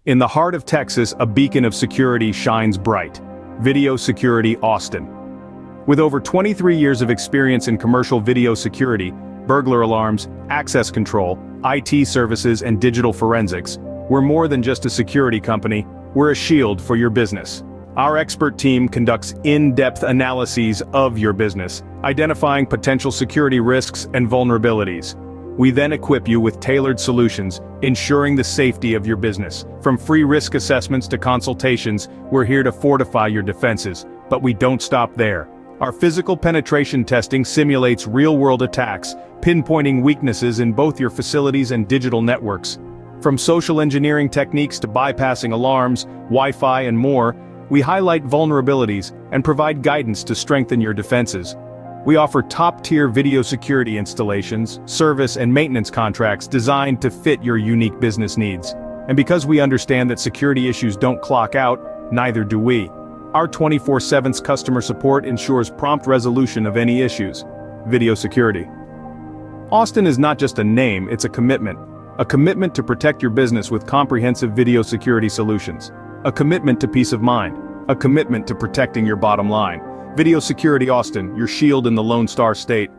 In the heart of Texas, a beacon of security shines bright. Video Security Austin. With over 23 years of experience in commercial video security, burglar alarms, access control, IT services, and digital forensics, we're more than just a security company, we're a shield for your business. Our expert team conducts in-depth analyses of your business, identifying potential security risks and vulnerabilities. We then equip you with tailored solutions, ensuring the safety of your business. From free risk assessments to consultations, we're here to fortify your defenses, but we don't stop there. Our physical penetration testing simulates real-world attacks, pinpointing weaknesses in both your facilities and digital networks. From social engineering techniques to bypassing alarms, Wi-Fi, and more, we highlight vulnerabilities and provide guidance to strengthen your defenses. We offer top-tier video security installations, service and maintenance contracts designed to fit your unique business needs. And because we understand that security issues don't clock out, neither do we. Our 24/7 customer support ensures prompt resolution of any issues. Video Security Austin is not just a name, it's a commitment. A commitment to protect your business with comprehensive video security solutions. A commitment to peace of mind. A commitment to protecting your bottom line. Video Security Austin, your shield in the Lone Star State.